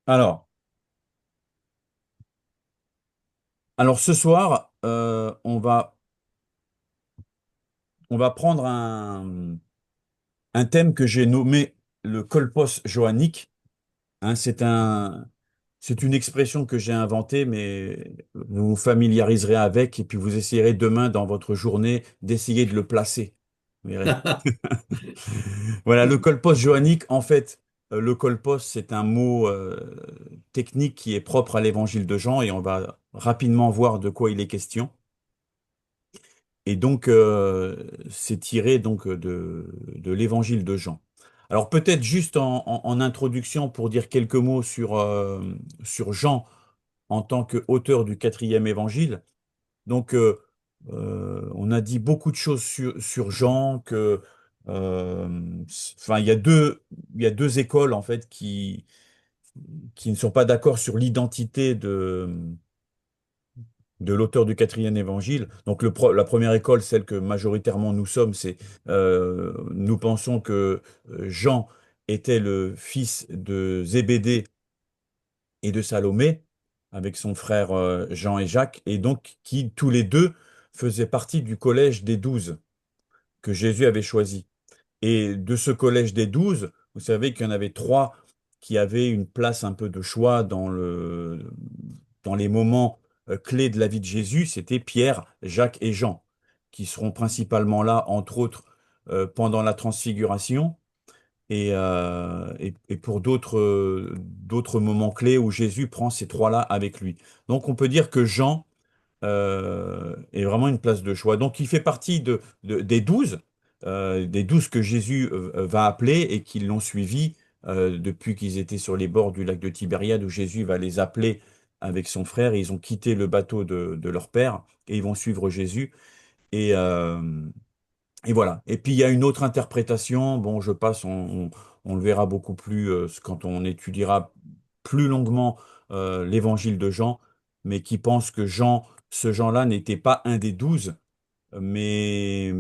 Alors, alors, ce soir, on va prendre un thème que j'ai nommé le kolpos johannique. Hein, c'est une expression que j'ai inventée, mais vous vous familiariserez avec et puis vous essayerez demain dans votre journée d'essayer de le placer. Vous verrez. Voilà, le kolpos johannique, en fait, le kolpos, c'est un mot technique qui est propre à l'évangile de Jean et on va rapidement voir de quoi il est question. Et donc, c'est tiré donc de l'évangile de Jean. Alors peut-être juste en introduction pour dire quelques mots sur Jean en tant qu'auteur du quatrième évangile. Donc, on a dit beaucoup de choses sur Jean, enfin, il y a deux écoles en fait qui ne sont pas d'accord sur l'identité de l'auteur du quatrième évangile. Donc la première école, celle que majoritairement nous sommes, c'est nous pensons que Jean était le fils de Zébédée et de Salomé, avec son frère Jean et Jacques, et donc qui tous les deux faisaient partie du collège des 12 que Jésus avait choisi. Et de ce collège des 12, vous savez qu'il y en avait trois qui avaient une place un peu de choix dans les moments clés de la vie de Jésus. C'était Pierre, Jacques et Jean, qui seront principalement là, entre autres, pendant la transfiguration et pour d'autres moments clés où Jésus prend ces trois-là avec lui. Donc on peut dire que Jean est vraiment une place de choix. Donc il fait partie des 12 que Jésus va appeler et qui l'ont suivi depuis qu'ils étaient sur les bords du lac de Tibériade, où Jésus va les appeler avec son frère. Et ils ont quitté le bateau de leur père et ils vont suivre Jésus. Et, euh, et voilà. Et puis il y a une autre interprétation. Bon, je passe, on le verra beaucoup plus quand on étudiera plus longuement l'évangile de Jean, mais qui pense que ce Jean-là n'était pas un des 12, mais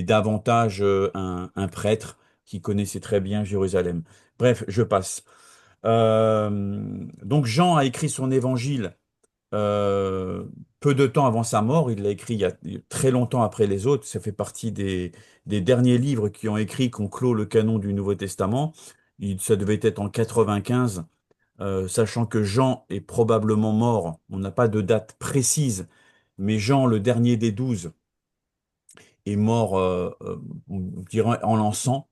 davantage un prêtre qui connaissait très bien Jérusalem. Bref, je passe. Donc Jean a écrit son évangile euh, peu de temps avant sa mort. Il l'a écrit il y a très longtemps après les autres. Ça fait partie des derniers livres qui ont clos le canon du Nouveau Testament. Ça devait être en 95, sachant que Jean est probablement mort. On n'a pas de date précise, mais Jean, le dernier des 12, est mort, on dirait, en l'an 100.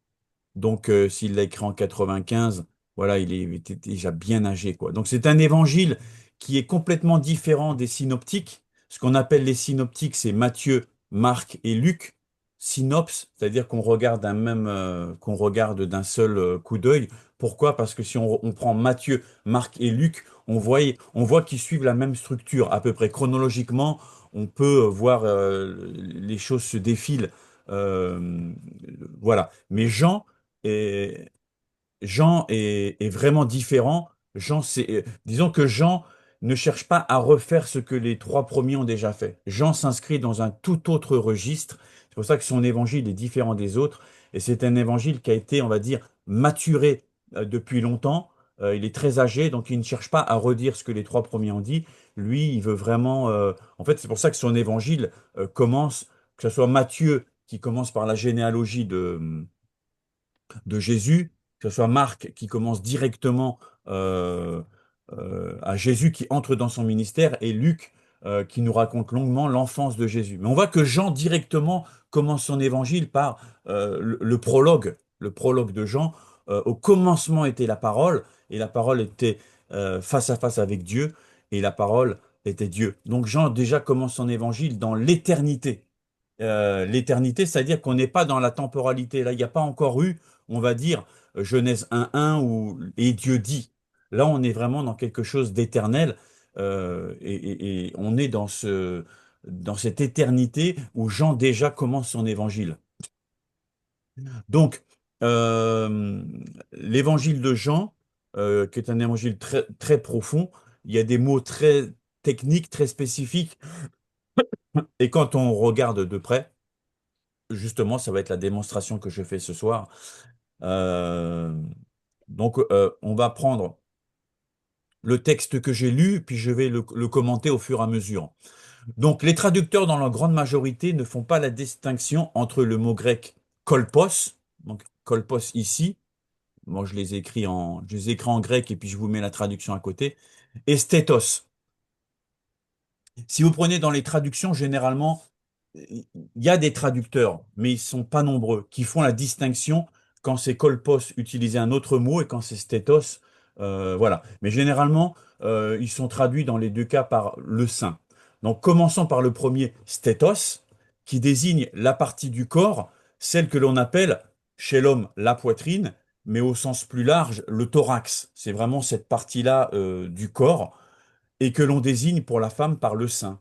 Donc, s'il l'a écrit en 95, voilà, il était déjà bien âgé, quoi. Donc, c'est un évangile qui est complètement différent des synoptiques. Ce qu'on appelle les synoptiques, c'est Matthieu, Marc et Luc. Synopse, c'est-à-dire qu'on regarde d'un seul coup d'œil. Pourquoi? Parce que si on prend Matthieu, Marc et Luc, on voit qu'ils suivent la même structure, à peu près chronologiquement. On peut voir les choses se défilent. Euh, voilà. Mais et est vraiment différent. Disons que Jean ne cherche pas à refaire ce que les trois premiers ont déjà fait. Jean s'inscrit dans un tout autre registre. C'est pour ça que son évangile est différent des autres. Et c'est un évangile qui a été, on va dire, maturé depuis longtemps. Il est très âgé, donc il ne cherche pas à redire ce que les trois premiers ont dit. Lui, il veut vraiment. En fait, c'est pour ça que son évangile commence, que ce soit Matthieu qui commence par la généalogie de Jésus, que ce soit Marc qui commence directement euh, à Jésus qui entre dans son ministère et Luc qui nous raconte longuement l'enfance de Jésus. Mais on voit que Jean directement commence son évangile par le prologue de Jean. Au commencement était la parole et la parole était face à face avec Dieu et la parole était Dieu. Donc Jean déjà commence son évangile dans l'éternité. L'éternité, c'est-à-dire qu'on n'est pas dans la temporalité. Là, il n'y a pas encore eu, on va dire, Genèse 1.1 ou et Dieu dit. Là, on est vraiment dans quelque chose d'éternel et on est dans cette éternité où Jean déjà commence son évangile. Donc, euh, l'évangile de Jean, qui est un évangile très, très profond, il y a des mots très techniques, très spécifiques, et quand on regarde de près, justement, ça va être la démonstration que je fais ce soir. Euh, donc, on va prendre. le texte que j'ai lu, puis je vais le commenter au fur et à mesure. Donc, les traducteurs, dans leur grande majorité, ne font pas la distinction entre le mot grec kolpos, donc kolpos ici, moi je les écris en grec et puis je vous mets la traduction à côté, et stétos. Si vous prenez dans les traductions, généralement, il y a des traducteurs, mais ils sont pas nombreux, qui font la distinction quand c'est kolpos, utiliser un autre mot, et quand c'est stétos, voilà. Mais généralement, ils sont traduits dans les deux cas par le saint. Donc, commençons par le premier, stétos, qui désigne la partie du corps, celle que l'on appelle chez l'homme la poitrine, mais au sens plus large, le thorax. C'est vraiment cette partie-là, du corps et que l'on désigne pour la femme par le sein.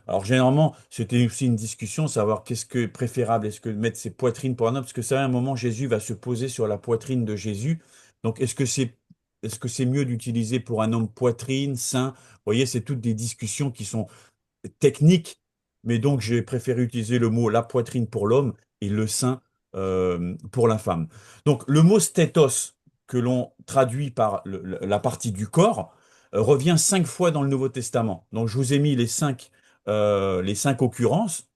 Alors généralement, c'était aussi une discussion, savoir qu'est-ce que est préférable, est-ce que mettre ses poitrines pour un homme, parce que c'est à un moment Jésus va se poser sur la poitrine de Jésus. Donc est-ce que c'est mieux d'utiliser pour un homme poitrine, sein? Vous voyez, c'est toutes des discussions qui sont technique, mais donc j'ai préféré utiliser le mot la poitrine pour l'homme et le sein pour la femme. Donc le mot stétos, que l'on traduit par la partie du corps, revient 5 fois dans le Nouveau Testament. Donc je vous ai mis les cinq occurrences.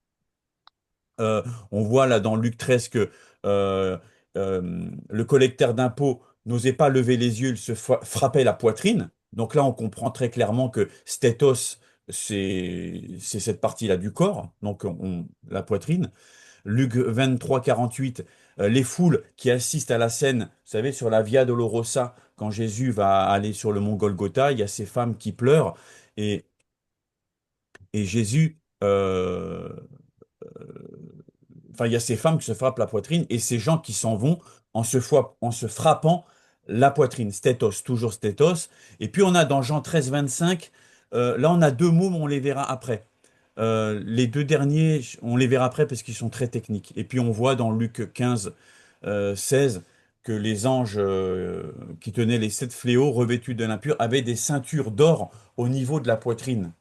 On voit là dans Luc 13 que euh, le collecteur d'impôts n'osait pas lever les yeux, il se frappait la poitrine. Donc là, on comprend très clairement que stétos, c'est cette partie-là du corps, donc la poitrine. Luc 23, 48, les foules qui assistent à la scène, vous savez, sur la Via Dolorosa, quand Jésus va aller sur le mont Golgotha, il y a ces femmes qui pleurent et, et Jésus enfin, il y a ces femmes qui se frappent la poitrine et ces gens qui s'en vont en se frappant la poitrine. Stétos, toujours stétos. Et puis on a dans Jean 13, 25, là on a deux mots, mais on les verra après. Les deux derniers, on les verra après parce qu'ils sont très techniques. Et puis on voit dans Luc 15, 16, que les anges qui tenaient les sept fléaux revêtus de l'impur avaient des ceintures d'or au niveau de la poitrine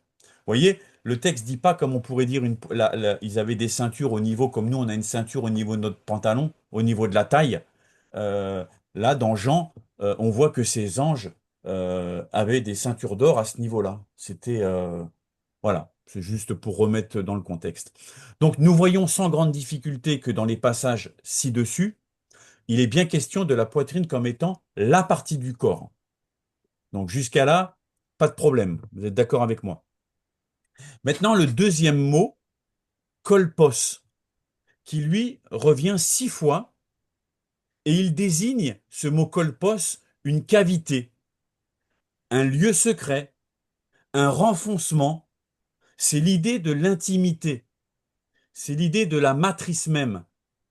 voyez, le texte dit pas comme on pourrait dire ils avaient des ceintures au niveau comme nous on a une ceinture au niveau de notre pantalon, au niveau de la taille. Euh, Là, dans Jean, on voit que ces anges avaient des ceintures d'or à ce niveau-là. C'était voilà, c'est juste pour remettre dans le contexte. Donc, nous voyons sans grande difficulté que dans les passages ci-dessus, il est bien question de la poitrine comme étant la partie du corps. Donc, jusqu'à là, pas de problème. Vous êtes d'accord avec moi? Maintenant, le deuxième mot, kolpos, qui lui revient 6 fois, et il désigne, ce mot kolpos, une cavité, un lieu secret, un renfoncement. C'est l'idée de l'intimité, c'est l'idée de la matrice même,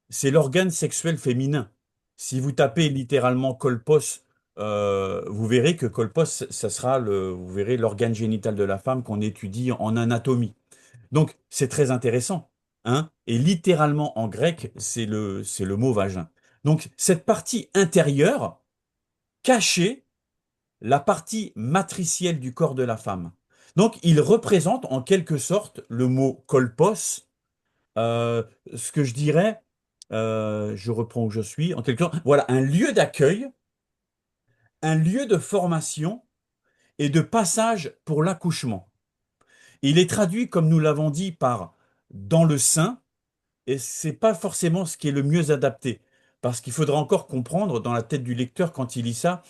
c'est l'organe sexuel féminin. Si vous tapez littéralement kolpos, vous verrez que kolpos, ça sera vous verrez l'organe génital de la femme qu'on étudie en anatomie. Donc, c'est très intéressant, hein? Et littéralement en grec, c'est le mot vagin. Donc, cette partie intérieure cachait la partie matricielle du corps de la femme. Donc, il représente en quelque sorte le mot kolpos, euh, ce que je dirais, je reprends où je suis, en quelque sorte, voilà, un lieu d'accueil, un lieu de formation et de passage pour l'accouchement. Il est traduit, comme nous l'avons dit, par dans le sein, et c'est pas forcément ce qui est le mieux adapté, parce qu'il faudra encore comprendre dans la tête du lecteur quand il lit ça,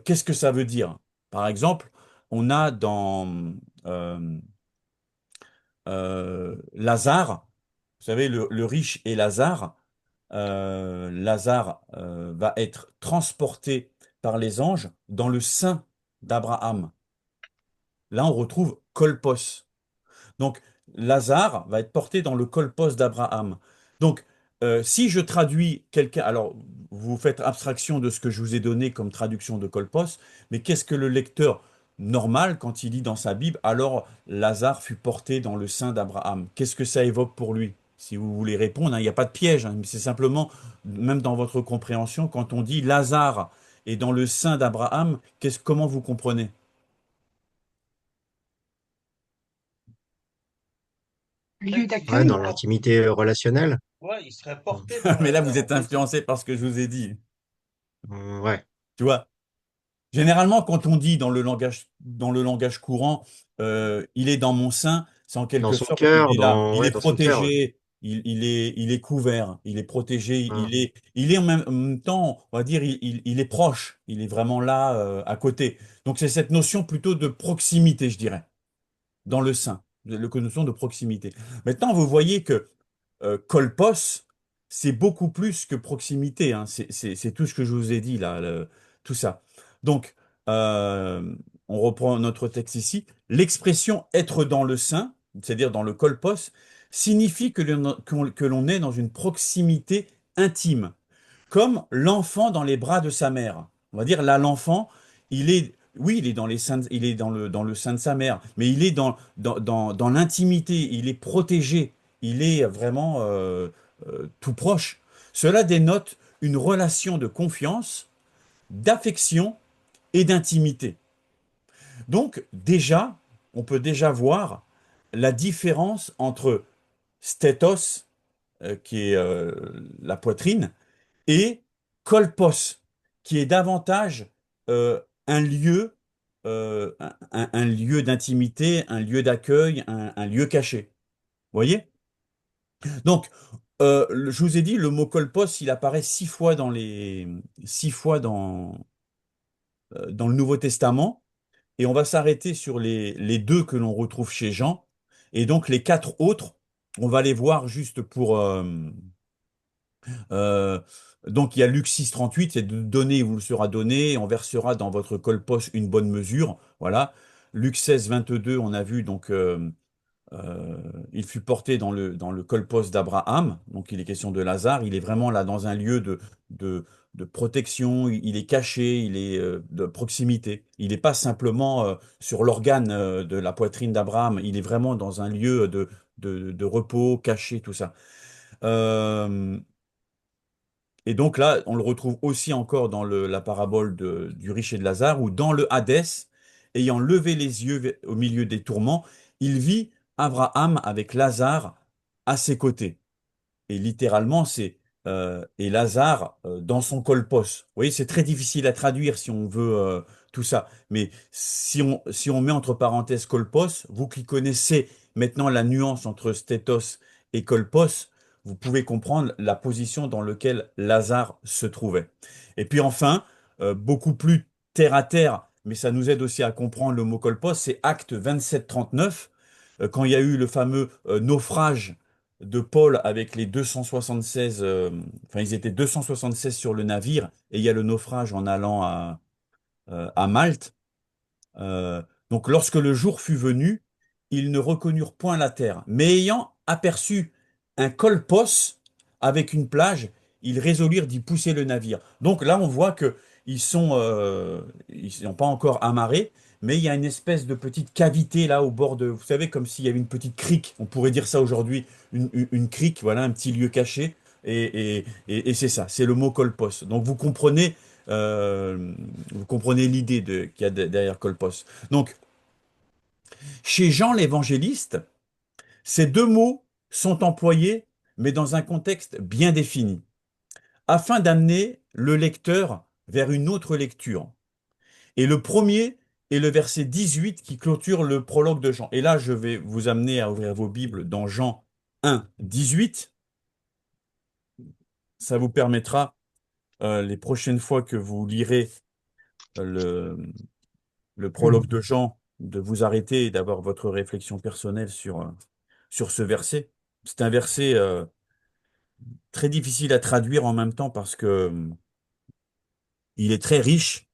qu'est-ce que ça veut dire. Par exemple, on a dans euh, Lazare, vous savez, le riche et Lazare, Lazare va être transporté par les anges dans le sein d'Abraham. Là, on retrouve kolpos. Donc, Lazare va être porté dans le kolpos d'Abraham. Donc, si je traduis quelqu'un, alors vous faites abstraction de ce que je vous ai donné comme traduction de kolpos, mais qu'est-ce que le lecteur normal, quand il lit dans sa Bible, alors Lazare fut porté dans le sein d'Abraham? Qu'est-ce que ça évoque pour lui? Si vous voulez répondre, hein, il n'y a pas de piège, hein, mais c'est simplement, même dans votre compréhension, quand on dit Lazare est dans le sein d'Abraham, comment vous comprenez? Lieu Fait qu'il Ouais, serait dans por- l'intimité relationnelle. ouais, il serait Mm. porté dans Mais là, la... vous En êtes plus, influencé par ce que je vous ai dit. Ouais. Tu vois? Généralement, quand on dit dans le langage courant, il est dans mon sein, c'est en Dans quelque son sorte, il cœur, est là, dans, il ouais, est dans son cœur. Ouais. protégé, il est couvert, il est protégé, Hein. il est en même temps, on va dire, il est proche, il est vraiment là, à côté. Donc c'est cette notion plutôt de proximité, je dirais, dans le sein, la notion de proximité. Maintenant, vous voyez que kolpos, c'est beaucoup plus que proximité, hein. C'est tout ce que je vous ai dit là, tout ça. Donc, euh, on reprend notre texte ici. L'expression être dans le sein, c'est-à-dire dans le kolpos, signifie que l'on est dans une proximité intime, comme l'enfant dans les bras de sa mère. On va dire là, l'enfant, oui, il est dans les seins, il est dans le sein de sa mère, mais il est dans l'intimité, il est protégé, il est vraiment tout proche. Cela dénote une relation de confiance, d'affection et d'intimité. Donc déjà, on peut déjà voir la différence entre stétos, qui est la poitrine, et kolpos, qui est davantage un lieu, un lieu d'intimité, un lieu d'accueil, un lieu caché. Vous voyez? Donc, je vous ai dit, le mot kolpos, il apparaît 6 fois six fois dans le Nouveau Testament, et on va s'arrêter sur les deux que l'on retrouve chez Jean, et donc les quatre autres, on va les voir juste pour, Euh, donc il y a Luc 6,38, c'est de donner, il vous le sera donné, et on versera dans votre colpoche une bonne mesure. Voilà. Luc 16,22, on a vu, donc euh, il fut porté dans le colpoche d'Abraham. Donc il est question de Lazare. Il est vraiment là dans un lieu de, de protection, il est caché, il est de proximité. Il n'est pas simplement sur l'organe de la poitrine d'Abraham, il est vraiment dans un lieu de repos, caché, tout ça. Euh, et donc là, on le retrouve aussi encore dans la parabole du riche et de Lazare, où dans le Hadès, ayant levé les yeux au milieu des tourments, il vit Abraham avec Lazare à ses côtés. Et littéralement, c'est et Lazare dans son kolpos. Vous voyez, c'est très difficile à traduire si on veut tout ça. Mais si on met entre parenthèses kolpos, vous qui connaissez maintenant la nuance entre stétos et kolpos, vous pouvez comprendre la position dans laquelle Lazare se trouvait. Et puis enfin, beaucoup plus terre à terre, mais ça nous aide aussi à comprendre le mot kolpos, c'est Acte 27-39, quand il y a eu le fameux naufrage de Paul avec les 276, enfin ils étaient 276 sur le navire, et il y a le naufrage en allant à Malte. Euh, donc lorsque le jour fut venu, ils ne reconnurent point la terre, mais ayant aperçu un colpos avec une plage, ils résolurent d'y pousser le navire. Donc là, on voit que ils sont pas encore amarrés, mais il y a une espèce de petite cavité là au bord de, vous savez, comme s'il y avait une petite crique. On pourrait dire ça aujourd'hui, une crique, voilà, un petit lieu caché. Et c'est ça, c'est le mot colpos. Donc vous comprenez l'idée qu'il y a derrière Colpos. Donc, chez Jean l'évangéliste, ces deux mots sont employés, mais dans un contexte bien défini, afin d'amener le lecteur vers une autre lecture. Et le premier est le verset 18 qui clôture le prologue de Jean. Et là, je vais vous amener à ouvrir vos Bibles dans Jean 1, 18. Ça vous permettra, les prochaines fois que vous lirez le, le prologue de Jean, de vous arrêter et d'avoir votre réflexion personnelle sur ce verset. C'est un verset très difficile à traduire en même temps parce que il est très riche.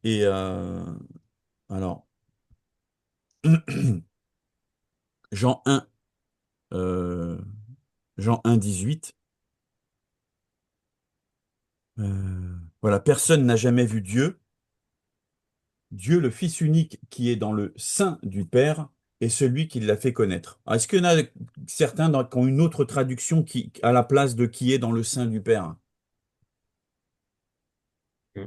Et alors, Jean 1, euh, Jean 1, 18. Voilà, personne n'a jamais vu Dieu. Dieu, le Fils unique qui est dans le sein du Père, est celui qui l'a fait connaître. Alors, est-ce qu'il y en a certains qui ont une autre traduction qui, à la place de qui est dans le sein du Père? Mm.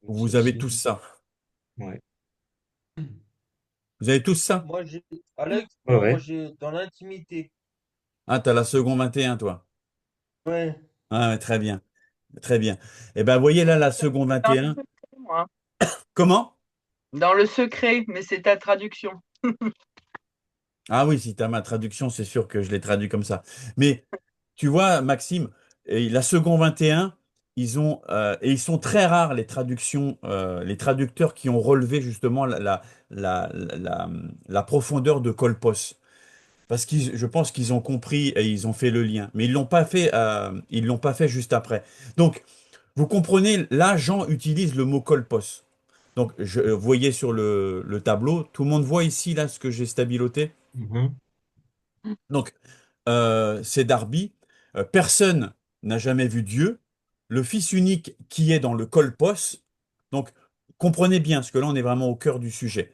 Vous avez tous Ceci. ça. Ouais. Vous avez tous ça? Moi, j'ai, Alex, Ouais, moi, ouais. j'ai dans l'intimité. Ah, t'as la seconde 21, toi. Ouais. Ah, ouais, très bien. Très bien. Eh ben, voyez là la seconde 21. moi. Comment? Dans le secret, mais c'est ta traduction. Ah oui, si tu as ma traduction, c'est sûr que je l'ai traduit comme ça. Mais tu vois, Maxime, et la seconde 21, et ils sont très rares les traductions, les traducteurs qui ont relevé justement la profondeur de Colpos. Parce que je pense qu'ils ont compris et ils ont fait le lien. Mais ils l'ont pas fait juste après. Donc, vous comprenez, là, Jean utilise le mot Colpos. Donc, vous voyez sur le tableau, tout le monde voit ici, là, ce que j'ai stabiloté. Mhm. Donc, c'est Darby. Personne n'a jamais vu Dieu. Le Fils unique qui est dans le kolpos. Donc, comprenez bien, parce que là, on est vraiment au cœur du sujet.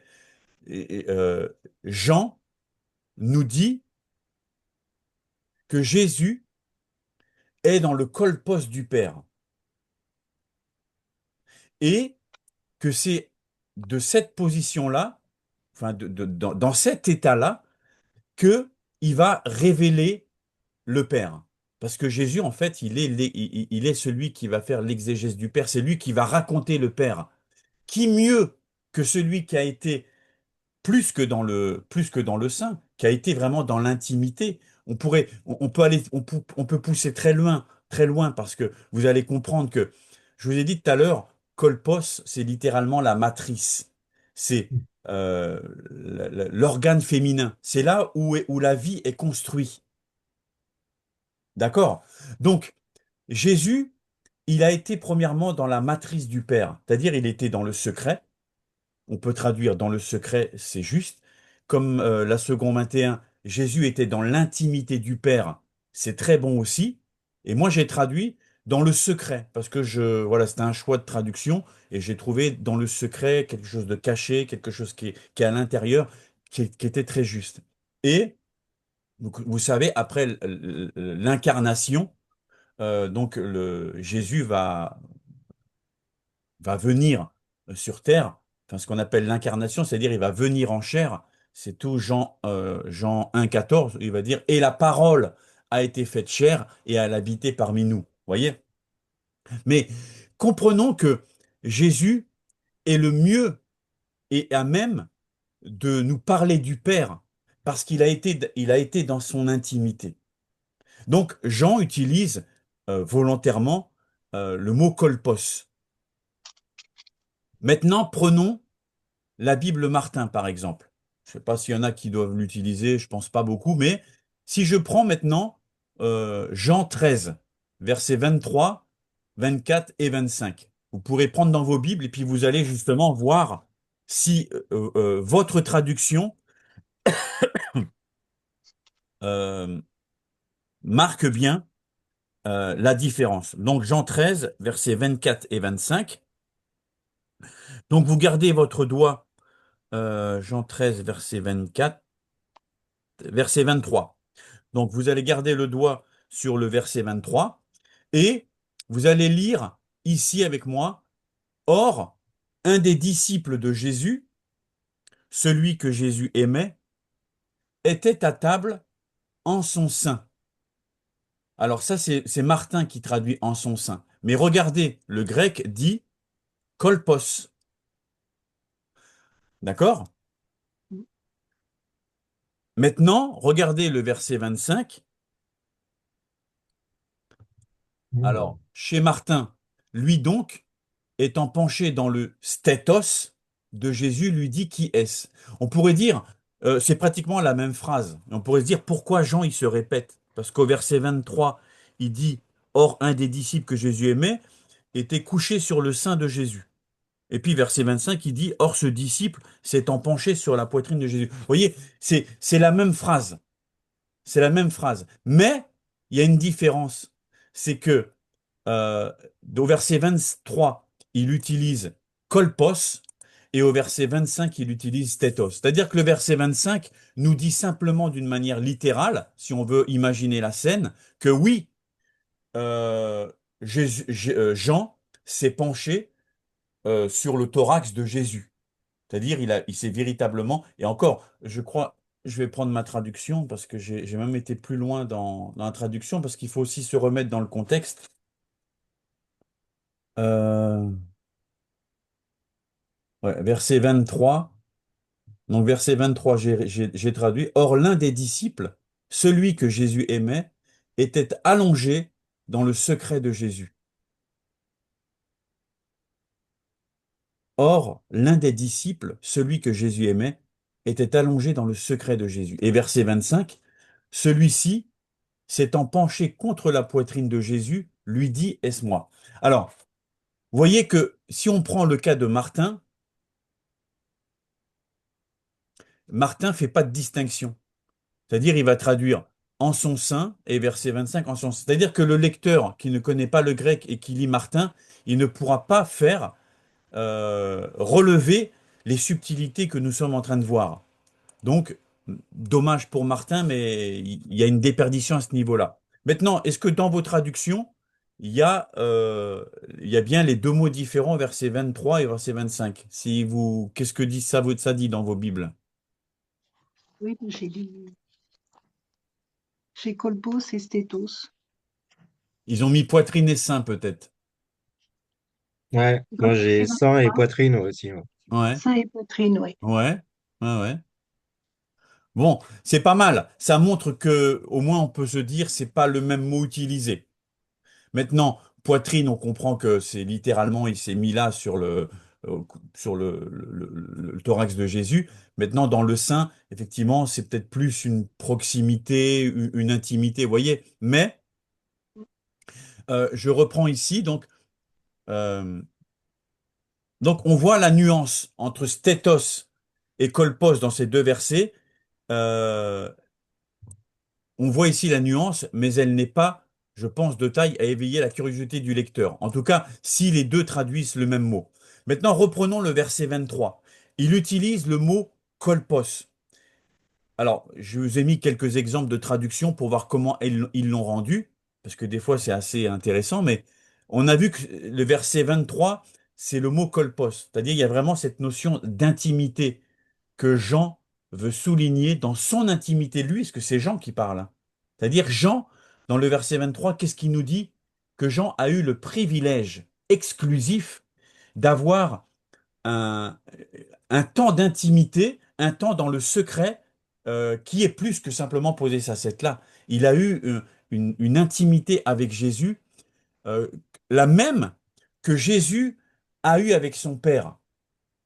Jean nous dit que Jésus est dans le kolpos du Père et que c'est de cette position-là, enfin, dans cet état-là, que il va révéler le Père. Parce que Jésus, en fait, il est celui qui va faire l'exégèse du Père. C'est lui qui va raconter le Père. Qui mieux que celui qui a été plus que dans le sein, qui a été vraiment dans l'intimité. On peut aller, on peut pousser très loin, parce que vous allez comprendre que, je vous ai dit tout à l'heure, kolpos, c'est littéralement la matrice. C'est l'organe féminin. C'est là où la vie est construite. D'accord? Donc, Jésus, il a été premièrement dans la matrice du Père, c'est-à-dire il était dans le secret. On peut traduire dans le secret, c'est juste. Comme la seconde 21, Jésus était dans l'intimité du Père, c'est très bon aussi. Et moi, j'ai traduit dans le secret, parce que voilà, c'était un choix de traduction, et j'ai trouvé dans le secret quelque chose de caché, quelque chose qui est à l'intérieur, qui était très juste. Et vous savez, après l'incarnation, donc Jésus va venir sur terre, enfin ce qu'on appelle l'incarnation, c'est-à-dire il va venir en chair. C'est tout Jean 1,14, il va dire, et la parole a été faite chair et elle habitait parmi nous. Voyez? Mais comprenons que Jésus est le mieux et à même de nous parler du Père parce il a été dans son intimité. Donc Jean utilise volontairement le mot kolpos. Maintenant, prenons la Bible Martin, par exemple. Je ne sais pas s'il y en a qui doivent l'utiliser, je pense pas beaucoup, mais si je prends maintenant Jean 13, versets 23, 24 et 25, vous pourrez prendre dans vos Bibles et puis vous allez justement voir si votre traduction euh, marque bien la différence. Donc Jean 13, versets 24 et 25. Donc vous gardez votre doigt, Jean 13, verset 24, verset 23. Donc vous allez garder le doigt sur le verset 23 et vous allez lire ici avec moi, Or, un des disciples de Jésus, celui que Jésus aimait, était à table en son sein. Alors ça, c'est Martin qui traduit en son sein. Mais regardez, le grec dit kolpos. D'accord? Maintenant, regardez le verset 25. Mhm. Alors, chez Martin, lui donc, étant penché dans le stétos de Jésus, lui dit qui est-ce? On pourrait dire, c'est pratiquement la même phrase. On pourrait se dire pourquoi Jean il se répète? Parce qu'au verset 23, il dit, Or, un des disciples que Jésus aimait était couché sur le sein de Jésus. Et puis verset 25, il dit, Or, ce disciple s'étant penché sur la poitrine de Jésus. Vous voyez, c'est la même phrase. C'est la même phrase. Mais il y a une différence. C'est que euh, au verset 23, il utilise kolpos et au verset 25, il utilise stétos. C'est-à-dire que le verset 25 nous dit simplement d'une manière littérale, si on veut imaginer la scène, que oui, euh, Jean s'est penché sur le thorax de Jésus. C'est-à-dire, il s'est véritablement, et encore, je crois, je vais prendre ma traduction parce que j'ai même été plus loin dans la traduction parce qu'il faut aussi se remettre dans le contexte. Euh, Ouais, verset 23. Donc, verset 23, j'ai traduit. Or, l'un des disciples, celui que Jésus aimait, était allongé dans le secret de Jésus. Or, l'un des disciples, celui que Jésus aimait, était allongé dans le secret de Jésus. Et verset 25, celui-ci, s'étant penché contre la poitrine de Jésus, lui dit, Est-ce moi? Alors, vous voyez que si on prend le cas de Martin, Martin fait pas de distinction. C'est-à-dire, il va traduire en son sein et verset 25 en son sein. C'est-à-dire que le lecteur qui ne connaît pas le grec et qui lit Martin, il ne pourra pas faire relever les subtilités que nous sommes en train de voir. Donc, dommage pour Martin, mais il y a une déperdition à ce niveau-là. Maintenant, est-ce que dans vos traductions, il y a, euh, il y a bien les deux mots différents, verset 23 et verset 25? Si vous, qu'est-ce que dit ça, ça dit dans vos Bibles? Oui, j'ai Colbos et Stétos. Ils ont mis poitrine et sein, peut-être. Ouais, moi j'ai sang et poitrine aussi. Ouais. Ouais, Sein et poitrine, oui. ouais, ouais, ouais. Bon, c'est pas mal. Ça montre que, au moins, on peut se dire, c'est pas le même mot utilisé. Maintenant, poitrine, on comprend que c'est littéralement, il s'est mis là euh, sur le thorax de Jésus. Maintenant, dans le sein, effectivement, c'est peut-être plus une proximité, une intimité, vous voyez. Mais je reprends ici, euh, donc on voit la nuance entre stétos et kolpos dans ces deux versets. Euh, On voit ici la nuance, mais elle n'est pas, je pense, de taille à éveiller la curiosité du lecteur. En tout cas, si les deux traduisent le même mot. Maintenant, reprenons le verset 23. Il utilise le mot kolpos. Alors, je vous ai mis quelques exemples de traduction pour voir comment ils l'ont rendu, parce que des fois c'est assez intéressant, mais on a vu que le verset 23, c'est le mot kolpos, c'est-à-dire il y a vraiment cette notion d'intimité que Jean veut souligner dans son intimité de lui, parce que c'est Jean qui parle, hein. C'est-à-dire Jean, dans le verset 23, qu'est-ce qu'il nous dit? Que Jean a eu le privilège exclusif d'avoir un, un temps d'intimité, un temps dans le secret, qui est plus que simplement poser sa tête là. Il a eu une intimité avec Jésus, euh, la même que Jésus a eu avec son Père.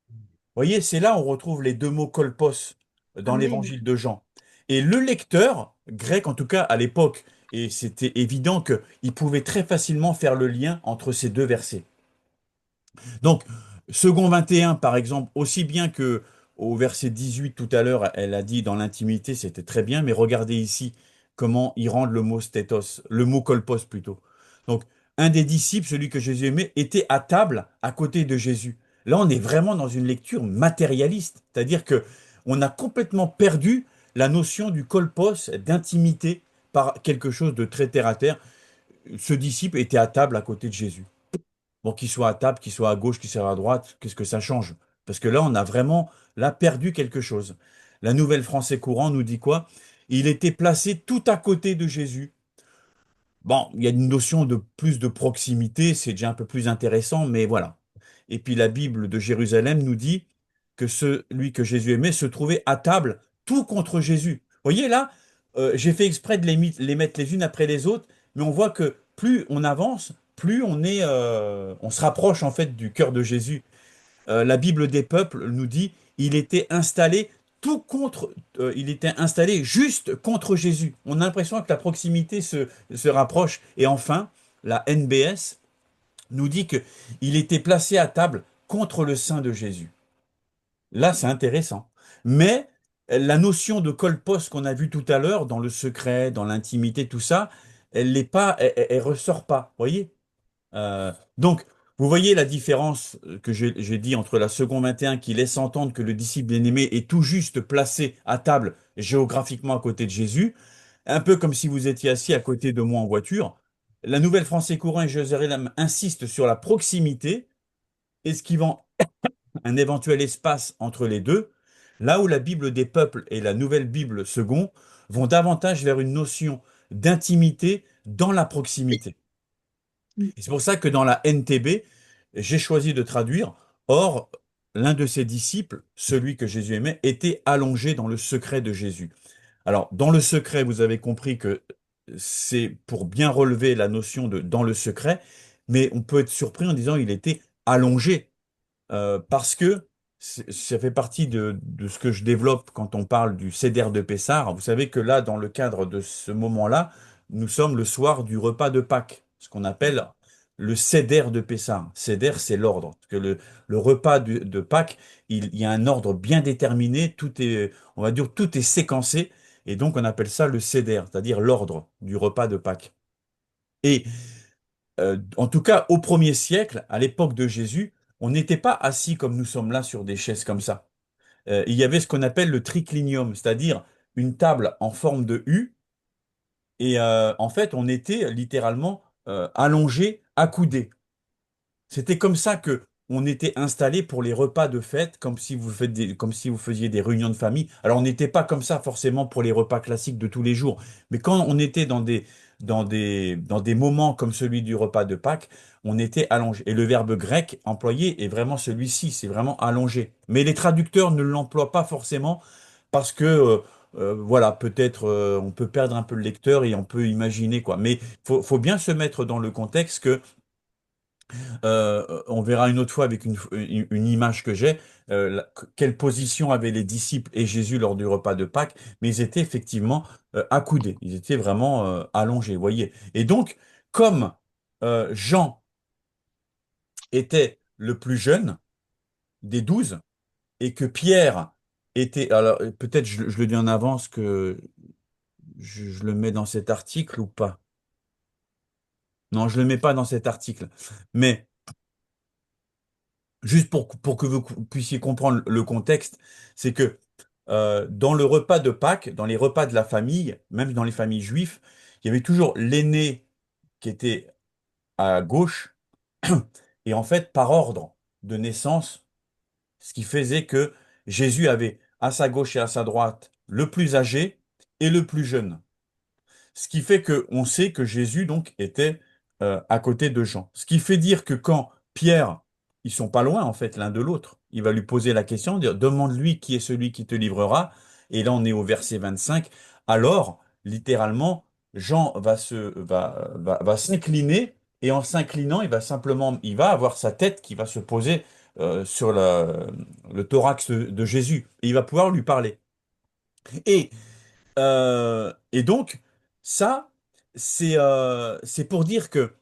Vous voyez, c'est là où on retrouve les deux mots kolpos dans Amen. l'évangile de Jean. Et le lecteur, grec en tout cas à l'époque, et c'était évident qu'il pouvait très facilement faire le lien entre ces deux versets. Donc, second 21, par exemple, aussi bien que au verset 18 tout à l'heure, elle a dit dans l'intimité, c'était très bien, mais regardez ici comment ils rendent le mot stétos, le mot kolpos plutôt. Donc, un des disciples, celui que Jésus aimait, était à table à côté de Jésus. Là, on est vraiment dans une lecture matérialiste, c'est-à-dire que on a complètement perdu la notion du kolpos, d'intimité, par quelque chose de très terre à terre. Ce disciple était à table à côté de Jésus. Bon, qu'il soit à table, qu'il soit à gauche, qu'il soit à droite, qu'est-ce que ça change? Parce que là, on a vraiment là perdu quelque chose. La Nouvelle Français courant nous dit quoi? Il était placé tout à côté de Jésus. Bon, il y a une notion de plus de proximité, c'est déjà un peu plus intéressant, mais voilà. Et puis la Bible de Jérusalem nous dit que celui que Jésus aimait se trouvait à table tout contre Jésus. Vous voyez là, j'ai fait exprès de les mettre les unes après les autres, mais on voit que plus on avance, plus on se rapproche en fait du cœur de Jésus. La Bible des peuples nous dit, il était installé il était installé juste contre Jésus. On a l'impression que la proximité se rapproche. Et enfin, la NBS nous dit que il était placé à table contre le sein de Jésus. Là, c'est intéressant. Mais la notion de kolpos qu'on a vu tout à l'heure, dans le secret, dans l'intimité, tout ça, elle n'est pas, elle ressort pas. Vous voyez? Donc, vous voyez la différence que j'ai dit entre la seconde 21 qui laisse entendre que le disciple bien-aimé est tout juste placé à table géographiquement à côté de Jésus, un peu comme si vous étiez assis à côté de moi en voiture. La Nouvelle Français courant et Jérusalem insiste sur la proximité, esquivant un éventuel espace entre les deux, là où la Bible des peuples et la Nouvelle Bible second vont davantage vers une notion d'intimité dans la proximité. Et c'est pour ça que dans la NTB, j'ai choisi de traduire. Or, l'un de ses disciples, celui que Jésus aimait, était allongé dans le secret de Jésus. Alors, dans le secret, vous avez compris que c'est pour bien relever la notion de dans le secret, mais on peut être surpris en disant il était allongé parce que ça fait partie de ce que je développe quand on parle du Seder de Pessah. Vous savez que là, dans le cadre de ce moment-là, nous sommes le soir du repas de Pâques, ce qu'on appelle le Seder de Pessah. Seder, c'est l'ordre. Parce que le repas de Pâques, il y a un ordre bien déterminé, tout est, on va dire, tout est séquencé, et donc on appelle ça le Seder, c'est-à-dire l'ordre du repas de Pâques. Et en tout cas, au premier siècle, à l'époque de Jésus, on n'était pas assis comme nous sommes là sur des chaises comme ça. Il y avait ce qu'on appelle le triclinium, c'est-à-dire une table en forme de U, et en fait, on était littéralement allongé, accoudé. C'était comme ça que on était installé pour les repas de fête, comme si vous faisiez des réunions de famille. Alors, on n'était pas comme ça forcément pour les repas classiques de tous les jours, mais quand on était dans des moments comme celui du repas de Pâques, on était allongé. Et le verbe grec employé est vraiment celui-ci, c'est vraiment allongé. Mais les traducteurs ne l'emploient pas forcément parce que voilà, peut-être on peut perdre un peu le lecteur et on peut imaginer quoi. Mais faut bien se mettre dans le contexte que on verra une autre fois avec une image que j'ai, quelle position avaient les disciples et Jésus lors du repas de Pâques, mais ils étaient effectivement accoudés, ils étaient vraiment allongés, vous voyez. Et donc, comme Jean était le plus jeune des 12, et que Pierre était, alors peut-être je le dis en avance que je le mets dans cet article ou pas. Non, je le mets pas dans cet article, mais juste pour que vous puissiez comprendre le contexte, c'est que dans le repas de Pâques, dans les repas de la famille, même dans les familles juives, il y avait toujours l'aîné qui était à gauche, et en fait, par ordre de naissance, ce qui faisait que Jésus avait à sa gauche et à sa droite le plus âgé et le plus jeune. Ce qui fait que on sait que Jésus donc était à côté de Jean. Ce qui fait dire que quand Pierre, ils sont pas loin en fait l'un de l'autre, il va lui poser la question, dire demande-lui qui est celui qui te livrera. Et là on est au verset 25. Alors littéralement Jean va s'incliner et en s'inclinant il va avoir sa tête qui va se poser sur le thorax de Jésus et il va pouvoir lui parler. Et et donc, ça, c'est pour dire que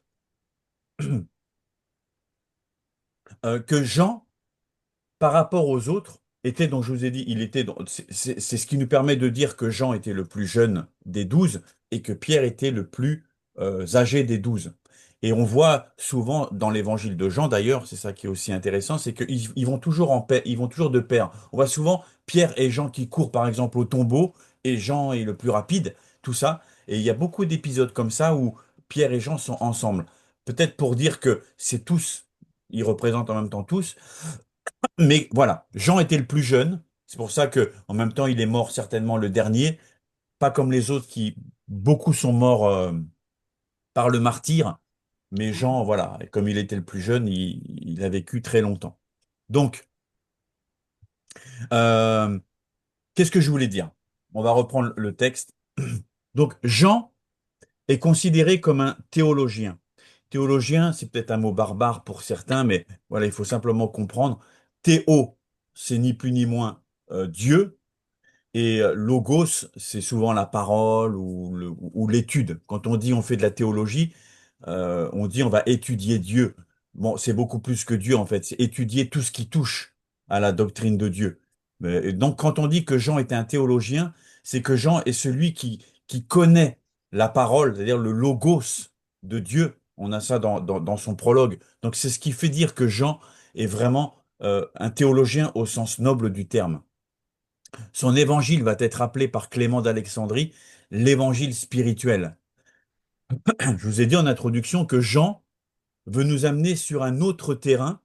Jean, par rapport aux autres, était, donc je vous ai dit, c'est ce qui nous permet de dire que Jean était le plus jeune des 12 et que Pierre était le plus âgé des 12. Et on voit souvent dans l'évangile de Jean, d'ailleurs, c'est ça qui est aussi intéressant, c'est qu'ils vont toujours en paix, ils vont toujours de pair. On voit souvent Pierre et Jean qui courent, par exemple, au tombeau, et Jean est le plus rapide, tout ça. Et il y a beaucoup d'épisodes comme ça où Pierre et Jean sont ensemble. Peut-être pour dire que c'est tous, ils représentent en même temps tous, mais voilà, Jean était le plus jeune. C'est pour ça que, en même temps, il est mort certainement le dernier, pas comme les autres qui, beaucoup sont morts par le martyr. Mais Jean, voilà, et comme il était le plus jeune, il a vécu très longtemps. Donc, euh, qu'est-ce que je voulais dire? On va reprendre le texte. Donc, Jean est considéré comme un théologien. Théologien, c'est peut-être un mot barbare pour certains, mais voilà, il faut simplement comprendre. Théo, c'est ni plus ni moins Dieu, et logos, c'est souvent la parole ou l'étude. Quand on dit on fait de la théologie, on dit on va étudier Dieu. Bon, c'est beaucoup plus que Dieu en fait, c'est étudier tout ce qui touche à la doctrine de Dieu. Et donc quand on dit que Jean est un théologien, c'est que Jean est celui qui connaît la parole, c'est-à-dire le logos de Dieu. On a ça dans son prologue. Donc c'est ce qui fait dire que Jean est vraiment un théologien au sens noble du terme. Son évangile va être appelé par Clément d'Alexandrie l'évangile spirituel. Je vous ai dit en introduction que Jean veut nous amener sur un autre terrain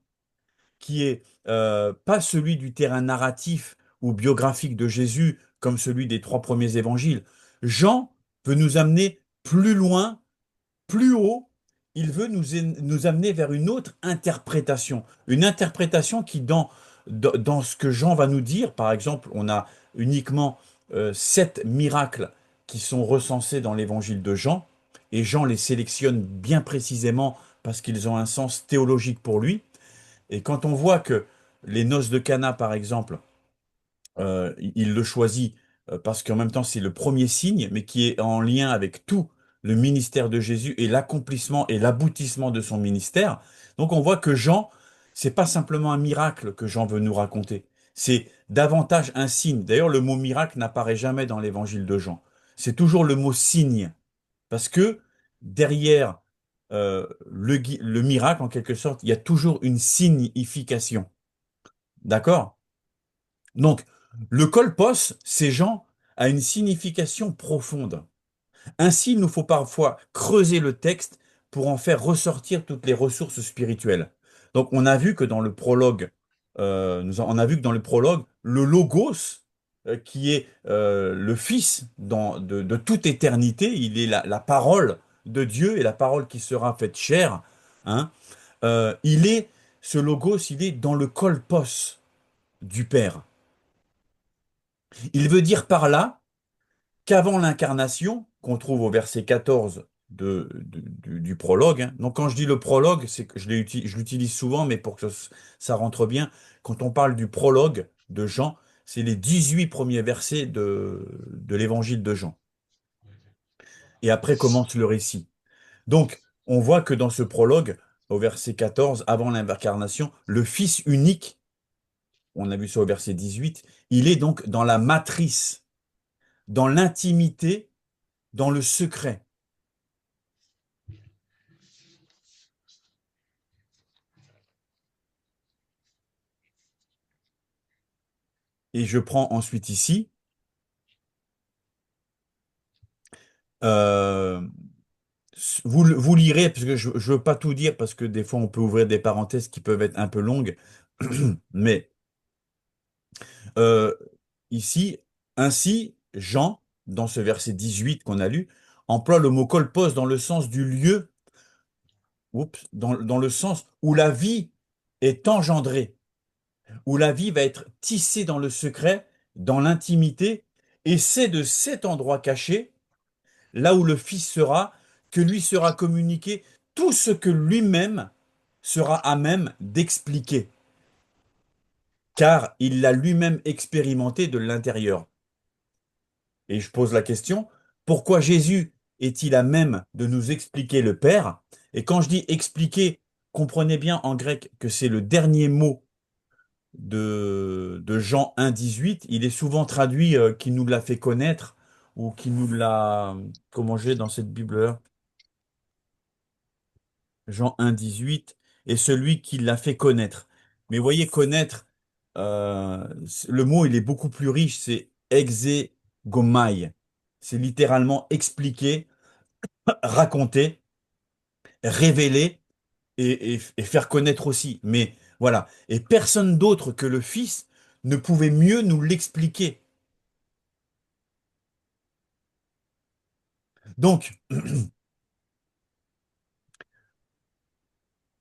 qui est pas celui du terrain narratif ou biographique de Jésus comme celui des trois premiers évangiles. Jean veut nous amener plus loin, plus haut. Il veut nous amener vers une autre interprétation. Une interprétation qui, dans dans ce que Jean va nous dire, par exemple, on a uniquement 7 miracles qui sont recensés dans l'évangile de Jean, et Jean les sélectionne bien précisément parce qu'ils ont un sens théologique pour lui. Et quand on voit que les noces de Cana, par exemple, il le choisit parce qu'en même temps c'est le premier signe, mais qui est en lien avec tout le ministère de Jésus et l'accomplissement et l'aboutissement de son ministère. Donc on voit que Jean, c'est pas simplement un miracle que Jean veut nous raconter, c'est davantage un signe. D'ailleurs, le mot miracle n'apparaît jamais dans l'évangile de Jean. C'est toujours le mot signe, parce que derrière le miracle, en quelque sorte, il y a toujours une signification. D'accord? Donc, le kolpos, ces gens, a une signification profonde. Ainsi, il nous faut parfois creuser le texte pour en faire ressortir toutes les ressources spirituelles. Donc, on a vu que dans le prologue, on a vu que dans le prologue, le logos, qui est le Fils de toute éternité, il est la parole de Dieu et la parole qui sera faite chair, hein, il est, ce logos, il est dans le kolpos du Père. Il veut dire par là qu'avant l'incarnation, qu'on trouve au verset 14 du prologue, hein. Donc quand je dis le prologue, c'est que je l'utilise souvent, mais pour que ça rentre bien, quand on parle du prologue de Jean, c'est les 18 premiers versets de l'évangile de Jean. Et après commence le récit. Donc, on voit que dans ce prologue, au verset 14, avant l'incarnation, le Fils unique, on a vu ça au verset 18, il est donc dans la matrice, dans l'intimité, dans le secret. Et je prends ensuite ici, euh, vous lirez, parce que je ne veux pas tout dire, parce que des fois on peut ouvrir des parenthèses qui peuvent être un peu longues, mais euh, ici, ainsi, Jean, dans ce verset 18 qu'on a lu, emploie le mot kolpos dans le sens du lieu, dans le sens où la vie est engendrée, où la vie va être tissée dans le secret, dans l'intimité, et c'est de cet endroit caché, là où le Fils sera, que lui sera communiqué tout ce que lui-même sera à même d'expliquer, car il l'a lui-même expérimenté de l'intérieur. Et je pose la question, pourquoi Jésus est-il à même de nous expliquer le Père? Et quand je dis expliquer, comprenez bien en grec que c'est le dernier mot de Jean 1,18. Il est souvent traduit qui nous l'a fait connaître ou qui nous l'a... Comment j'ai dans cette Bible-là? Jean 1,18 est celui qui l'a fait connaître. Mais voyez, connaître, le mot il est beaucoup plus riche, c'est exegomai. C'est littéralement expliquer, raconter, révéler et faire connaître aussi. Mais voilà. Et personne d'autre que le Fils ne pouvait mieux nous l'expliquer. Donc,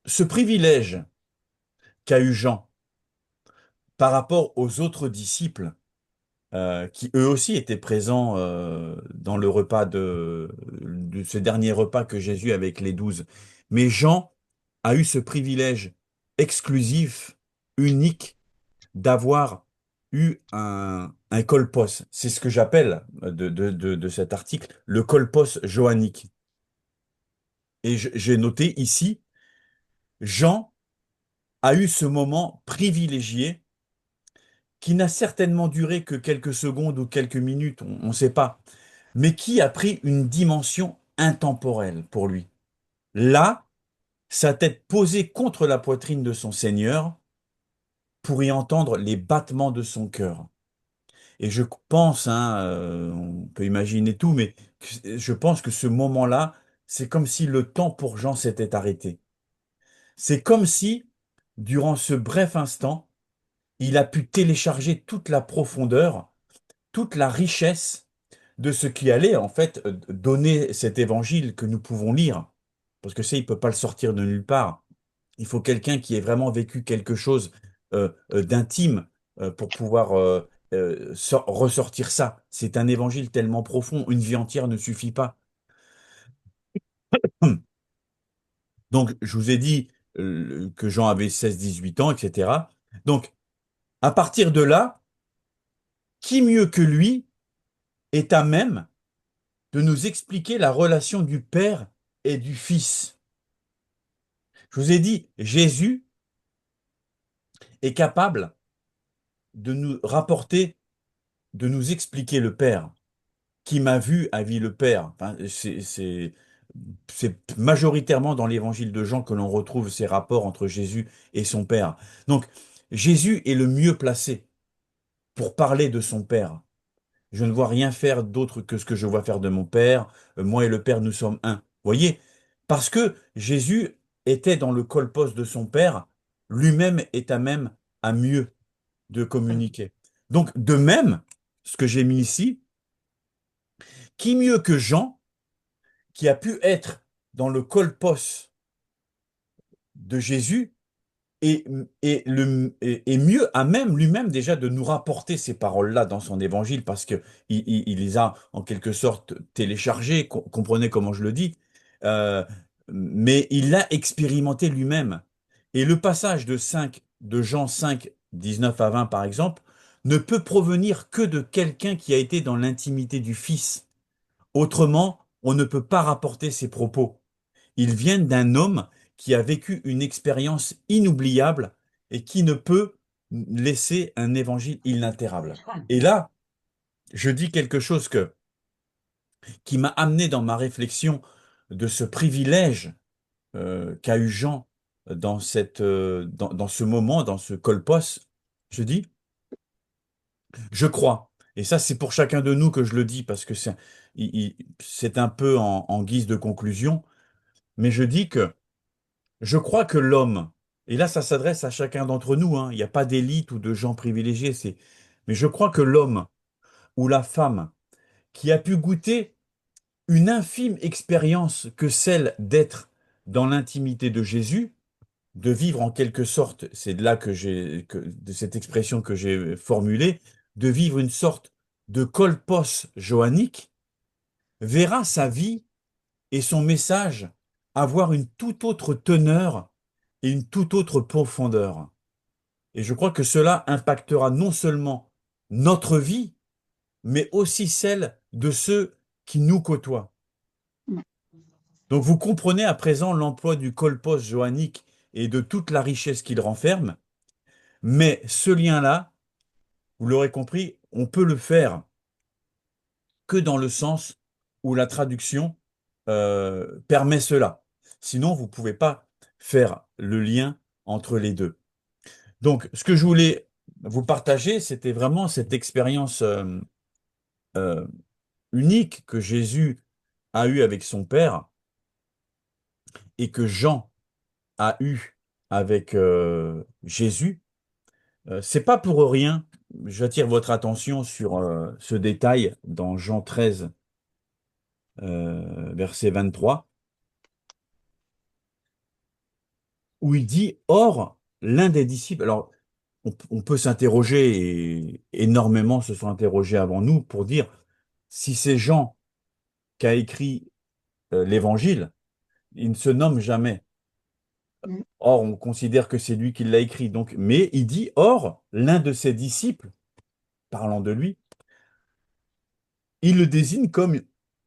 ce privilège qu'a eu Jean par rapport aux autres disciples, qui eux aussi étaient présents dans le repas de ce dernier repas que Jésus avec les 12. Mais Jean a eu ce privilège exclusif, unique, d'avoir eu un kolpos. C'est ce que j'appelle de cet article le kolpos johannique. Et j'ai noté ici, Jean a eu ce moment privilégié qui n'a certainement duré que quelques secondes ou quelques minutes, on ne sait pas, mais qui a pris une dimension intemporelle pour lui. Là, sa tête posée contre la poitrine de son Seigneur pour y entendre les battements de son cœur. Et je pense, hein, on peut imaginer tout, mais je pense que ce moment-là, c'est comme si le temps pour Jean s'était arrêté. C'est comme si, durant ce bref instant, il a pu télécharger toute la profondeur, toute la richesse de ce qui allait en fait donner cet évangile que nous pouvons lire. Parce que ça, il ne peut pas le sortir de nulle part. Il faut quelqu'un qui ait vraiment vécu quelque chose d'intime pour pouvoir ressortir ça. C'est un évangile tellement profond, une vie entière ne suffit pas. Donc, je vous ai dit que Jean avait 16, 18 ans, etc. Donc, à partir de là, qui mieux que lui est à même de nous expliquer la relation du Père et du Fils? Je vous ai dit, Jésus est capable de nous rapporter, de nous expliquer le Père. Qui m'a vu a vu le Père. Enfin, c'est majoritairement dans l'évangile de Jean que l'on retrouve ces rapports entre Jésus et son Père. Donc, Jésus est le mieux placé pour parler de son Père. Je ne vois rien faire d'autre que ce que je vois faire de mon Père. Moi et le Père, nous sommes un. Vous voyez? Parce que Jésus était dans le colpos de son Père, lui-même est à même à mieux de communiquer. Donc, de même, ce que j'ai mis ici, qui mieux que Jean, qui a pu être dans le colpos de Jésus, et, et mieux à même lui-même déjà de nous rapporter ces paroles-là dans son évangile parce que il les a en quelque sorte téléchargées, comprenez comment je le dis, euh, mais il l'a expérimenté lui-même. Et le passage de Jean 5, 19 à 20 par exemple, ne peut provenir que de quelqu'un qui a été dans l'intimité du Fils. Autrement, on ne peut pas rapporter ces propos. Ils viennent d'un homme qui a vécu une expérience inoubliable et qui ne peut laisser un évangile inaltérable. Et là, je dis quelque chose qui m'a amené dans ma réflexion de ce privilège qu'a eu Jean dans ce moment, dans ce colpos. Je dis, je crois, et ça c'est pour chacun de nous que je le dis parce que c'est un peu en guise de conclusion, mais je dis que je crois que l'homme, et là ça s'adresse à chacun d'entre nous, hein, il n'y a pas d'élite ou de gens privilégiés, mais je crois que l'homme ou la femme qui a pu goûter une infime expérience que celle d'être dans l'intimité de Jésus, de vivre en quelque sorte, c'est de là de cette expression que j'ai formulée, de vivre une sorte de kolpos johannique, verra sa vie et son message avoir une toute autre teneur et une toute autre profondeur. Et je crois que cela impactera non seulement notre vie, mais aussi celle de ceux qui nous côtoient. Donc vous comprenez à présent l'emploi du kolpos johannique et de toute la richesse qu'il renferme, mais ce lien-là, vous l'aurez compris, on peut le faire que dans le sens où la traduction permet cela. Sinon, vous ne pouvez pas faire le lien entre les deux. Donc, ce que je voulais vous partager, c'était vraiment cette expérience euh, unique que Jésus a eue avec son Père et que Jean a eue avec Jésus. C'est pas pour rien, j'attire votre attention sur ce détail dans Jean 13, verset 23, où il dit, Or, l'un des disciples, alors on peut s'interroger, et énormément se sont interrogés avant nous, pour dire si c'est Jean qui a écrit l'Évangile, il ne se nomme jamais. Mm. Or, on considère que c'est lui qui l'a écrit. Donc, mais il dit, Or, l'un de ses disciples, parlant de lui, il le désigne comme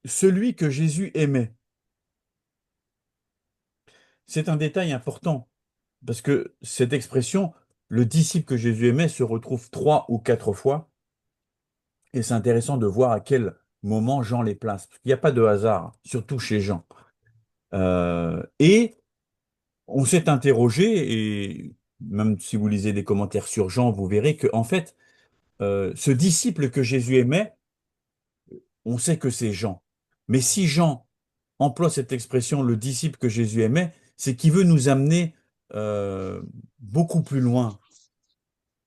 celui que Jésus aimait. C'est un détail important, parce que cette expression, le disciple que Jésus aimait, se retrouve 3 ou 4 fois, et c'est intéressant de voir à quel moment Jean les place. Parce qu'il n'y a pas de hasard, surtout chez Jean. Et on s'est interrogé, et même si vous lisez des commentaires sur Jean, vous verrez que, en fait, ce disciple que Jésus aimait, on sait que c'est Jean. Mais si Jean emploie cette expression, le disciple que Jésus aimait, c'est qu'il veut nous amener beaucoup plus loin.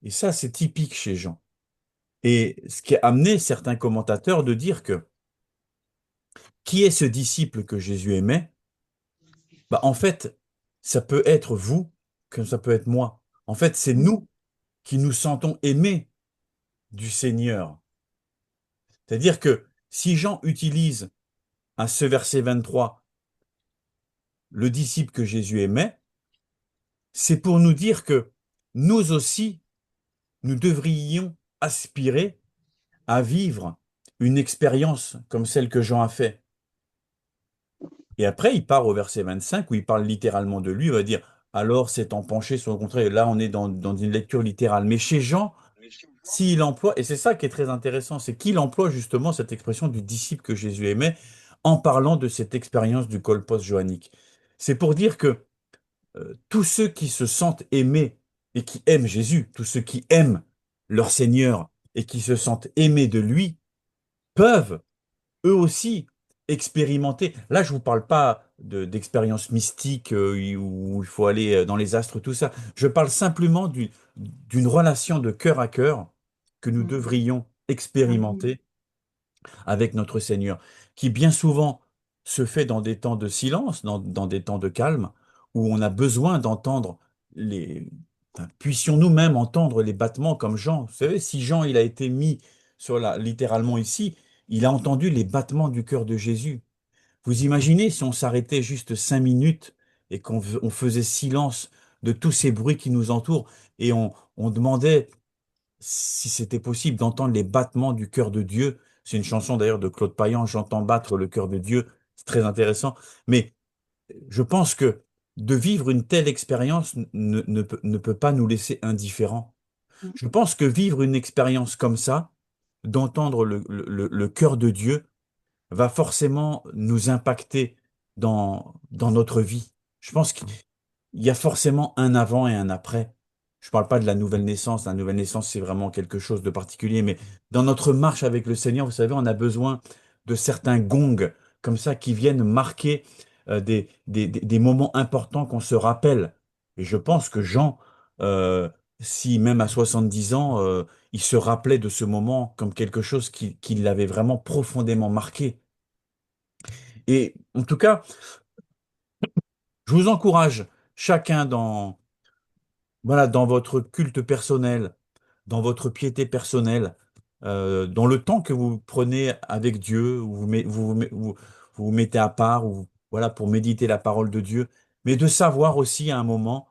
Et ça, c'est typique chez Jean. Et ce qui a amené certains commentateurs de dire que qui est ce disciple que Jésus aimait? Bah, en fait, ça peut être vous, comme ça peut être moi. En fait, c'est nous qui nous sentons aimés du Seigneur. C'est-à-dire que si Jean utilise à ce verset 23 le disciple que Jésus aimait, c'est pour nous dire que nous aussi, nous devrions aspirer à vivre une expérience comme celle que Jean a fait. Et après, il part au verset 25 où il parle littéralement de lui, il va dire, alors s'étant penché sur le contraire, là on est dans une lecture littérale. Mais chez Jean, s'il emploie, et c'est ça qui est très intéressant, c'est qu'il emploie justement cette expression du disciple que Jésus aimait en parlant de cette expérience du kolpos johannique. C'est pour dire que tous ceux qui se sentent aimés et qui aiment Jésus, tous ceux qui aiment leur Seigneur et qui se sentent aimés de lui, peuvent eux aussi expérimenter. Là, je vous parle pas d'expériences mystiques où il faut aller dans les astres, tout ça. Je parle simplement d'une relation de cœur à cœur que nous devrions expérimenter avec notre Seigneur, qui bien souvent se fait dans des temps de silence, dans des temps de calme, où on a besoin d'entendre les... Enfin, puissions nous-mêmes entendre les battements comme Jean. Vous savez, si Jean, il a été mis littéralement ici, il a entendu les battements du cœur de Jésus. Vous imaginez si on s'arrêtait juste 5 minutes et on faisait silence de tous ces bruits qui nous entourent et on demandait si c'était possible d'entendre les battements du cœur de Dieu. C'est une chanson d'ailleurs de Claude Payan, J'entends battre le cœur de Dieu. C'est très intéressant. Mais je pense que de vivre une telle expérience ne peut pas nous laisser indifférents. Je pense que vivre une expérience comme ça, d'entendre le cœur de Dieu, va forcément nous impacter dans notre vie. Je pense qu'il y a forcément un avant et un après. Je ne parle pas de la nouvelle naissance. La nouvelle naissance, c'est vraiment quelque chose de particulier. Mais dans notre marche avec le Seigneur, vous savez, on a besoin de certains gongs comme ça qui viennent marquer des moments importants qu'on se rappelle. Et je pense que Jean, si même à 70 ans, il se rappelait de ce moment comme quelque chose qui l'avait vraiment profondément marqué. Et en tout cas, je vous encourage, chacun voilà, dans votre culte personnel, dans votre piété personnelle, dans le temps que vous prenez avec Dieu, où vous vous mettez à part, ou voilà, pour méditer la parole de Dieu, mais de savoir aussi à un moment,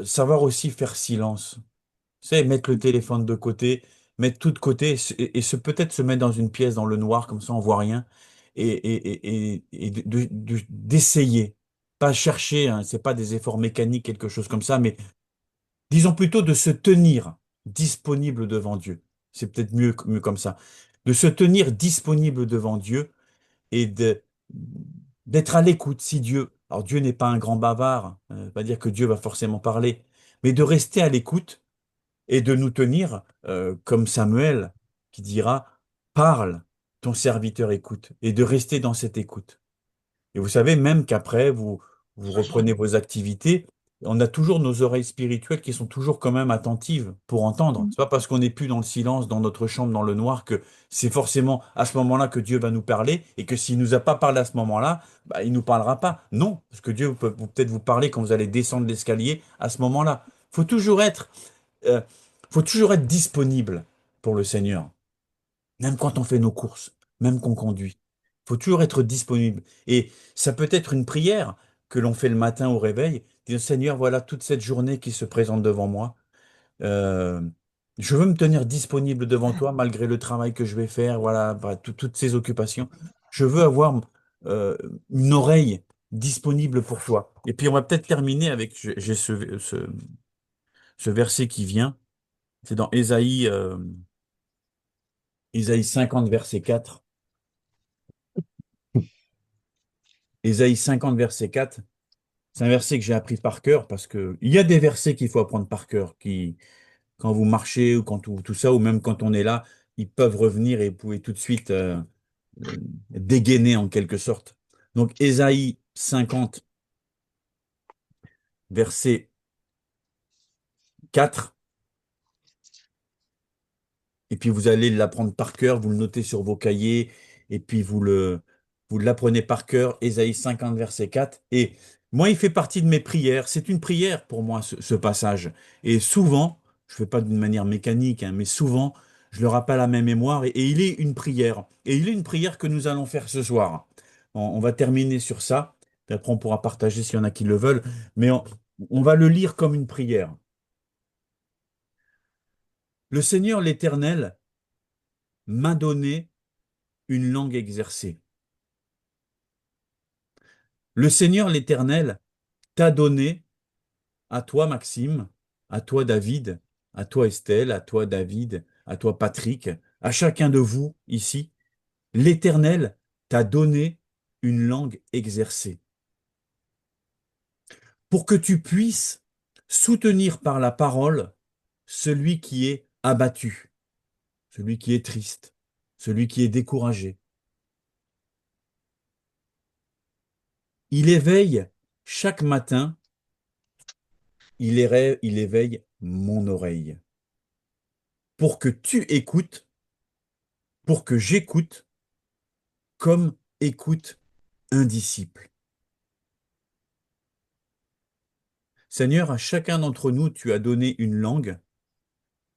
savoir aussi faire silence. Vous savez, mettre le téléphone de côté, mettre tout de côté peut-être se mettre dans une pièce dans le noir, comme ça on voit rien, et d'essayer. Pas chercher, hein, c'est pas des efforts mécaniques, quelque chose comme ça, mais disons plutôt de se tenir disponible devant Dieu. C'est peut-être mieux comme ça. De se tenir disponible devant Dieu et d'être à l'écoute si Dieu. Alors Dieu n'est pas un grand bavard, pas dire que Dieu va forcément parler, mais de rester à l'écoute et de nous tenir comme Samuel qui dira, parle, ton serviteur écoute, et de rester dans cette écoute. Et vous savez, même qu'après, vous reprenez vos activités, on a toujours nos oreilles spirituelles qui sont toujours quand même attentives pour entendre. C'est pas parce qu'on n'est plus dans le silence, dans notre chambre, dans le noir, que c'est forcément à ce moment-là que Dieu va nous parler, et que s'il nous a pas parlé à ce moment-là, bah, il nous parlera pas. Non, parce que Dieu peut peut-être vous parler quand vous allez descendre l'escalier à ce moment-là. Faut toujours être euh, faut toujours être disponible pour le Seigneur, même quand on fait nos courses, même qu'on conduit. Faut toujours être disponible. Et ça peut être une prière que l'on fait le matin au réveil, dire Seigneur, voilà toute cette journée qui se présente devant moi. Euh, je veux me tenir disponible devant toi malgré le travail que je vais faire, voilà, bah, toutes ces occupations. Je veux avoir euh, une oreille disponible pour toi. Et puis on va peut-être terminer avec, j'ai ce verset qui vient. C'est dans Ésaïe 50, verset 4. Ésaïe 50, verset 4, c'est un verset que j'ai appris par cœur parce que il y a des versets qu'il faut apprendre par cœur, qui, quand vous marchez ou quand tout ça, ou même quand on est là, ils peuvent revenir et vous pouvez tout de suite euh, dégainer en quelque sorte. Donc Ésaïe 50, verset 4, et puis vous allez l'apprendre par cœur, vous le notez sur vos cahiers, et puis vous l'apprenez par cœur, Ésaïe 50, verset 4. Et moi, il fait partie de mes prières. C'est une prière pour moi, ce passage. Et souvent, je ne fais pas d'une manière mécanique, hein, mais souvent, je le rappelle à ma mémoire et il est une prière. Et il est une prière que nous allons faire ce soir. On va terminer sur ça. Puis après, on pourra partager s'il y en a qui le veulent. Mais on va le lire comme une prière. Le Seigneur l'Éternel m'a donné une langue exercée. Le Seigneur l'Éternel t'a donné, à toi Maxime, à toi David, à toi Estelle, à toi David, à toi Patrick, à chacun de vous ici, l'Éternel t'a donné une langue exercée pour que tu puisses soutenir par la parole celui qui est abattu, celui qui est triste, celui qui est découragé. Il éveille chaque matin, il éveille mon oreille pour que tu écoutes, pour que j'écoute comme écoute un disciple. Seigneur, à chacun d'entre nous, tu as donné une langue,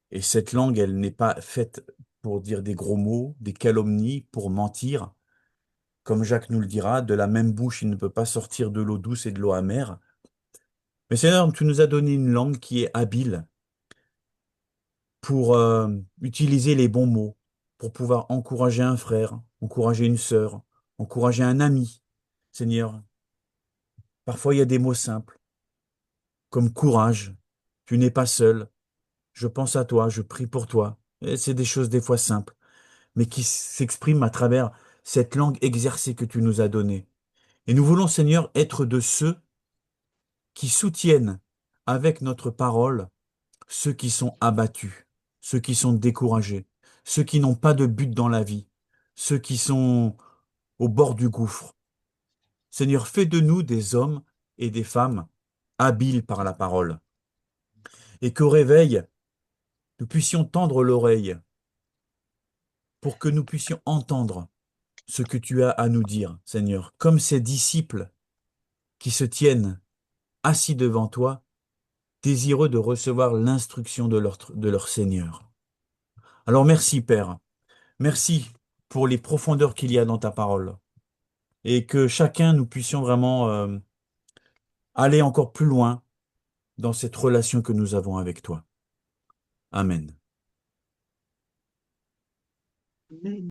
et cette langue, elle n'est pas faite pour dire des gros mots, des calomnies, pour mentir. Comme Jacques nous le dira, de la même bouche, il ne peut pas sortir de l'eau douce et de l'eau amère. Mais Seigneur, tu nous as donné une langue qui est habile pour utiliser les bons mots, pour pouvoir encourager un frère, encourager une sœur, encourager un ami. Seigneur, parfois il y a des mots simples, comme courage, tu n'es pas seul, je pense à toi, je prie pour toi. Et c'est des choses des fois simples, mais qui s'expriment à travers cette langue exercée que tu nous as donnée. Et nous voulons, Seigneur, être de ceux qui soutiennent avec notre parole ceux qui sont abattus, ceux qui sont découragés, ceux qui n'ont pas de but dans la vie, ceux qui sont au bord du gouffre. Seigneur, fais de nous des hommes et des femmes habiles par la parole, et qu'au réveil, nous puissions tendre l'oreille pour que nous puissions entendre ce que tu as à nous dire, Seigneur, comme ces disciples qui se tiennent assis devant toi, désireux de recevoir l'instruction de leur Seigneur. Alors merci, Père. Merci pour les profondeurs qu'il y a dans ta parole et que chacun nous puissions vraiment aller encore plus loin dans cette relation que nous avons avec toi. Amen. Amen.